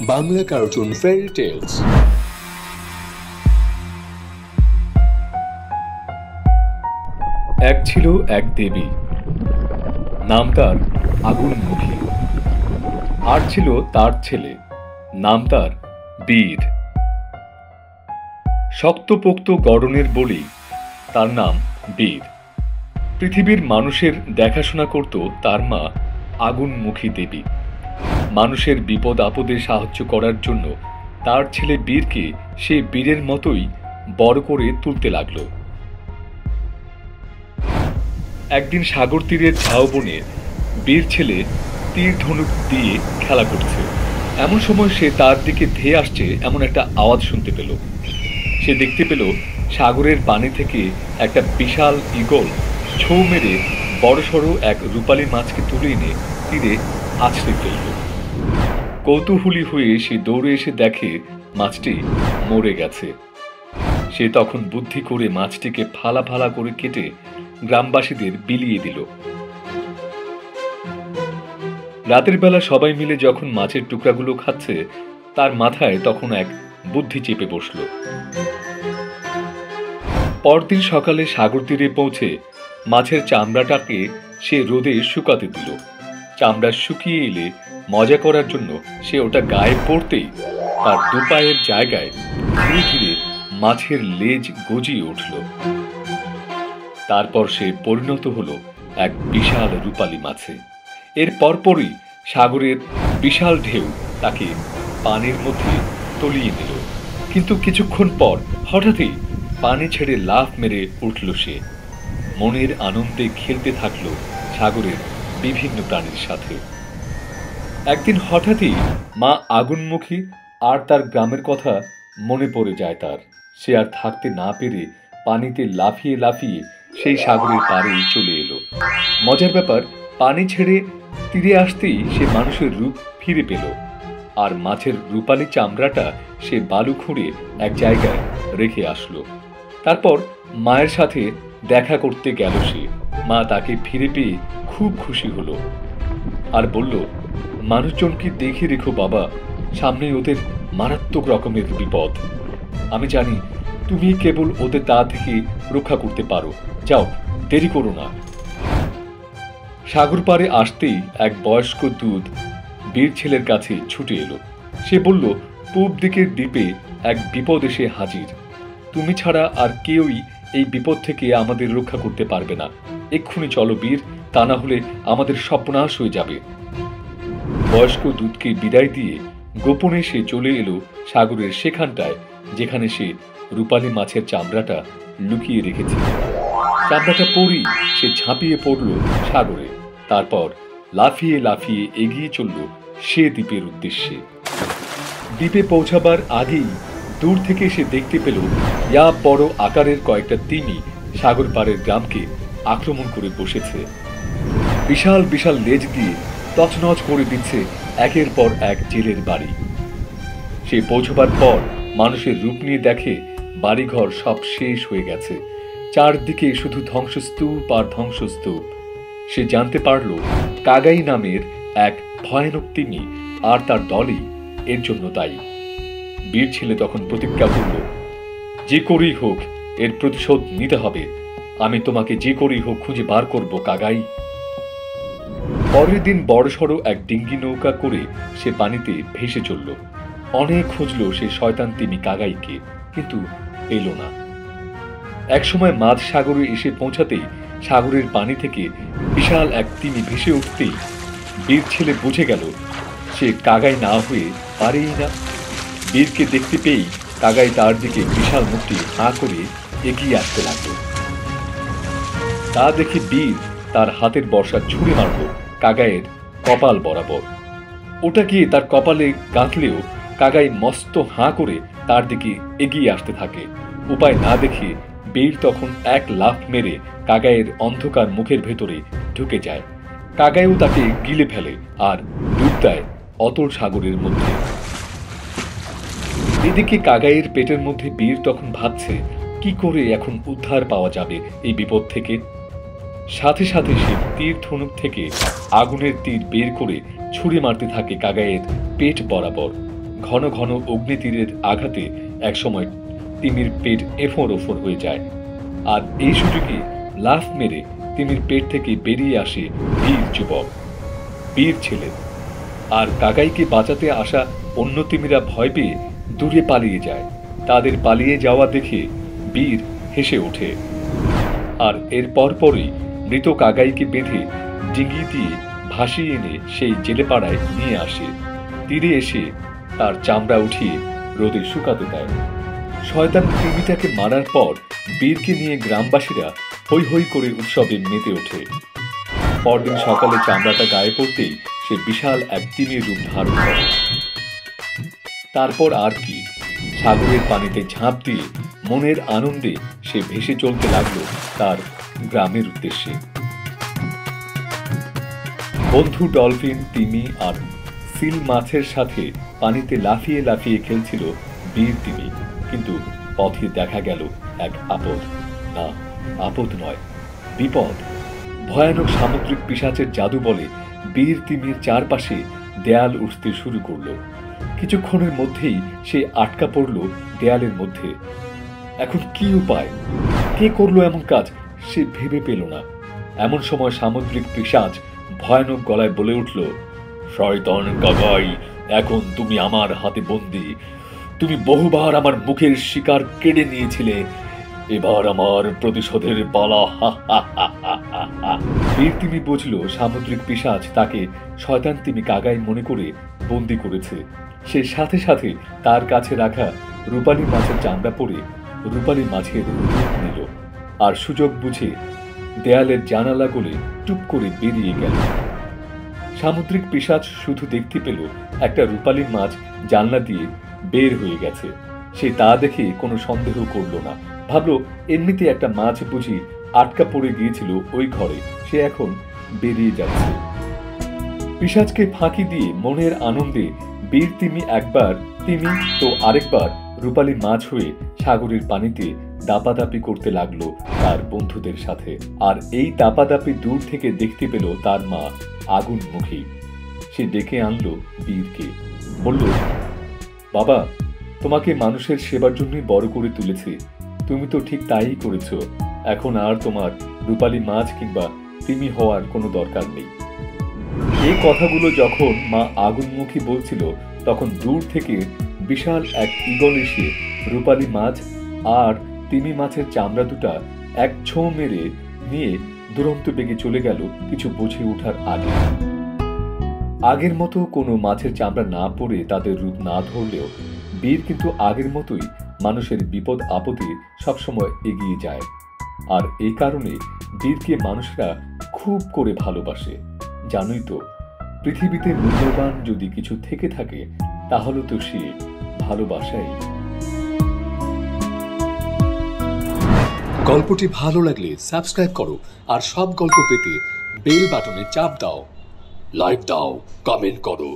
Bangla cartoon fairy tales. এক ছিল এক দেবী, নাম তার আগুনমুখী। আর ছিল তার ছেলে, নাম তার বীর। শক্তপোক্ত গড়নের বলি তার নাম বীর। পৃথিবীর মানুষের দেখাশোনা করত তার মা আগুনমুখী দেবী। মানুষের বিপদ আপদে সাহায্য করার জন্য তার ছেলে বীরকে সে বীরের মতোই বড় করে তুলতে লাগল। একদিন সাগর তীরের ঝাউবনে বীর ছেলে তীর ধনুক দিয়ে খেলা করছে। এমন সময় সে তার দিকে ধেয়ে আসছে এমন একটা আওয়াজ শুনতে পেল। সে দেখতে পেল সাগরের পানি থেকে একটা বিশাল ঈগল ছৌ মেরে বড়সড় এক রূপালী মাছকে তুলে এনে তীরে আছড়ে ফেলল। কৌতূহলী হয়ে সে দৌড়ে এসে দেখে মাছটি মরে গেছে। সে তখন বুদ্ধি করে মাছটিকে ফালা ফালা করে কেটে গ্রামবাসীদের বিলিয়ে দিল। রাতের বেলা সবাই মিলে যখন মাছের টুকরাগুলো খাচ্ছে, তার মাথায় তখন এক বুদ্ধি চেপে বসল। পরদিন সকালে সাগর তীরে পৌঁছে মাছের চামড়াটাকে সে রোদে শুকাতে দিল। চামড়া শুকিয়ে এলে মজা করার জন্য সে ওটা গায়ে পড়তেই তার দুপায়ের জায়গায় ধীরে ধীরে মাছের লেজ গজিয়ে উঠল। তারপর সে পরিণত হলো এক বিশাল রূপালী মাছে। এর পরপরই সাগরের বিশাল ঢেউ তাকে পানির মধ্যে তলিয়ে নিল। কিন্তু কিছুক্ষণ পর হঠাৎই পানি ছেড়ে লাফ মেরে উঠল সে। মনের আনন্দে খেলতে থাকলো সাগরের বিভিন্ন প্রাণীর সাথে। একদিন হঠাৎই মা আগুনমুখী আর তার গ্রামের কথা মনে পড়ে যায় তার। সে আর থাকতে না পেরে পানিতে লাফিয়ে লাফিয়ে সেই সাগরের পাড়ে চলে এলো। মজার ব্যাপার, পানি ছেড়ে তীরে আসতেই সে মানুষের রূপ ফিরে পেল। আর মাছের রূপালী চামড়াটা সে বালু খুঁড়ে এক জায়গায় রেখে আসলো। তারপর মায়ের সাথে দেখা করতে গেল সে। মা তাকে ফিরে পেয়ে খুব খুশি হলো আর বলল, মানুষজনকে দেখে রেখো বাবা, সামনে ওদের মারাত্মক রকমের বিপদ। আমি জানি তুমি কেবল ওদের তা থেকে রক্ষা করতে পারো। যাও, দেরি করো না। সাগর পাড়ে আসতেই এক বয়স্ক দূত বীর ছেলের কাছে ছুটে এলো। সে বলল, পূব দিকের দ্বীপে এক বিপদ এসে হাজির। তুমি ছাড়া আর কেউই এই বিপদ থেকে আমাদের রক্ষা করতে পারবে না। এক্ষুনি চলো বীর, তা না হলে আমাদের সর্বনাশ হয়ে যাবে। বয়স্ক দূতকে বিদায় দিয়ে গোপনে সে চলে এলো সাগরের সেখানটায় যেখানে সে রূপালী মাছের চামড়াটা লুকিয়ে রেখেছিল। চামড়াটা পরেই সে ঝাঁপিয়ে পড়ল সাগরে। তারপর লাফিয়ে লাফিয়ে এগিয়ে চলল সে দ্বীপের উদ্দেশ্যে। দ্বীপে পৌঁছাবার আগেই দূর থেকে সে দেখতে পেল ইয়া বড় আকারের কয়েকটা তিমি সাগর পাড়ের গ্রামকে আক্রমণ করে বসেছে। বিশাল বিশাল লেজ দিয়ে তছনছ করে দিচ্ছে একের পর এক জেলের বাড়ি। সে পৌঁছবার পর মানুষের রূপ নিয়ে দেখে বাড়িঘর সব শেষ হয়ে গেছে। চারদিকে শুধু ধ্বংসস্তূপ আর ধ্বংসস্তূপ। সে জানতে পারল কাগাই নামের এক ভয়ানক তিমি আর তার দলই এর জন্য দায়ী। বীর ছেলে তখন প্রতিজ্ঞা করল, যে করেই হোক এর প্রতিশোধ নিতে হবে। আমি তোমাকে যে করেই হোক খুঁজে বার করব কাগাই। পরের দিন বড়সড় এক ডিঙ্গি নৌকা করে সে পানিতে ভেসে চলল। অনেক খুঁজল সে শয়তান তিমি কাগাইকে, কিন্তু পেল না। একসময় মাঝ সাগরে এসে পৌঁছাতেই সাগরের পানি থেকে বিশাল এক তিমি ভেসে উঠতেই বীর ছেলে বুঝে গেল সে কাগাই না হয়ে পারেই না। বীরকে দেখতে পেয়েই কাগাই তার দিকে বিশাল মুখটি হাঁ করে এগিয়ে আসতে লাগল। তা দেখে বীর তার হাতের বর্ষা ছুঁড়ে মারল কাগাইয়ের কপাল বরাবর। ওটা গিয়ে তার কপালে গাঁথলেও কাগাই মস্ত হাঁ করে তার দিকে এগিয়ে আসতে থাকে। উপায় না দেখে বীর তখন এক লাফ মেরে কাগাইয়ের অন্ধকার মুখের ভেতরে ঢুকে যায়। কাগাইও তাকে গিলে ফেলে আর ডুব দেয় অতল সাগরের মধ্যে। এদিকে কাগাইয়ের পেটের মধ্যে বীর তখন ভাবছে কি করে এখন উদ্ধার পাওয়া যাবে এই বিপদ থেকে। সাথে সাথে সে তীর ধনুক থেকে আগুনের তীর বের করে ছুঁড়ে মারতে থাকে কাগাইয়ের পেট বরাবর। ঘন ঘন অগ্নিতীরের আঘাতে একসময় তিমির পেট এফোঁড় ওফোঁড় হয়ে যায়। আর এই সুযোগে লাফ মেরে তিমির পেট থেকে বেরিয়ে আসে বীর যুবক, বীর ছেলে। আর কাকাইকে বাঁচাতে আসা অন্য তিমিরা ভয় পেয়ে দূরে পালিয়ে যায়। তাদের পালিয়ে যাওয়া দেখে বীর হেসে ওঠে। আর এর পরপরই মৃত কাকাইকে বেঁধে ডিঙি দিয়ে ভাসিয়ে এনে সেই জেলেপাড়ায় নিয়ে আসে। তীরে এসে তার চামড়া উঠিয়ে রোদে শুকাতে দেয়। শয়তান তিমিটাকে মারার পর বীরকে নিয়ে গ্রামবাসীরা হৈ হৈ করে উৎসবে মেতে ওঠে। পরদিন সকালে চামড়াটা গায়ে পড়তেই সে বিশাল এক তিমির রূপ ধারণ করে। তারপর আর কি, সাগরের পানিতে ঝাঁপ দিয়ে মনের আনন্দে সে ভেসে চলতে লাগলো তার গ্রামের উদ্দেশ্যে। বন্ধু ডলফিন, তিমি আর সিল মাছের সাথে পানিতে লাফিয়ে লাফিয়ে খেলছিল বীর তিমি। কিন্তু পথে দেখা গেল এক আপদ। না, আপদ নয়, বিপদ। ভয়ানক সামুদ্রিক পিশাচের জাদু বলে বীর তিমির চারপাশে দেয়াল উঠতে শুরু করলো। কিছুক্ষণের মধ্যেই সে আটকা পড়ল দেয়ালের মধ্যে। এখন কি উপায়? কে করলো এমন কাজ সে ভেবে পেল না। এমন সময় সামুদ্রিক পিশাচ ভয়ানক গলায় বলে উঠল, শয়তান কাকাই, এখন তুমি আমার হাতে বন্দী। তুমি বহুবার আমার মুখের শিকার কেড়ে নিয়েছিলে, এবার আমার প্রতিশোধের পালা। বীর তিমি বুঝল সামুদ্রিক পিশাচ তাকে শয়তান তিমি কাকাই মনে করে বন্দী করেছে। সে সাথে সাথে তার কাছে রাখা রূপালী মাছের চামড়া পরে রূপালী মাছের রূপ নিল আর সুযোগ বুঝে দেয়ালের জানালা গলে টুপ করে বেরিয়ে গেল। সামুদ্রিক পিশাচ শুধু দেখতে পেল একটা রূপালী মাছ জানলা দিয়ে বের হয়ে গেছে। সে তা দেখে কোনো সন্দেহ করল না। ভাবল এমনিতে একটা মাছ বুঝি আটকা পড়ে গিয়েছিল ওই ঘরে, সে এখন বেরিয়ে যাচ্ছে। পিশাচকে ফাঁকি দিয়ে মনের আনন্দে বীর তিমি একবার তিমি তো আরেকবার রূপালী মাছ হয়ে সাগরের পানিতে দাপাদাপি করতে লাগলো তার বন্ধুদের সাথে। আর এই দাপাদাপি দূর থেকে দেখতে পেল তার মা আগুন মুখী। সে ডেকে আনলো বীরকে, বলল, বাবা, তোমাকে মানুষের সেবার জন্যই বড় করে তুলেছি, তুমি তো ঠিক তাই করেছ। এখন আর তোমার রূপালী মাছ কিংবা তিমি হওয়ার কোনো দরকার নেই। এই কথাগুলো যখন মা আগুনমুখী বলছিল, তখন দূর থেকে বিশাল এক ঈগল এসে রূপালী মাছ আর তিমি মাছের চামড়া দুটা এক ছোঁ মেরে নিয়ে দুরন্ত বেগে চলে গেল কিছু বুঝে ওঠার আগে। আগের মতো কোনো মাছের চামড়া না পড়ে তাদের রূপ না ধরলেও বীর কিন্তু আগের মতোই মানুষের বিপদ আপদে সবসময় এগিয়ে যায়। আর এই কারণে বীরকে মানুষরা খুব করে ভালোবাসে। জানোই তো, পৃথিবীতে মূল্যবান যদি কিছু থেকে থাকে তাহলে তো সে ভালোবাসাই। গল্পটি ভালো লাগলে সাবস্ক্রাইব করো, আর সব গল্প পেতে বেল বাটনে চাপ দাও, লাইক দাও, কমেন্ট করো।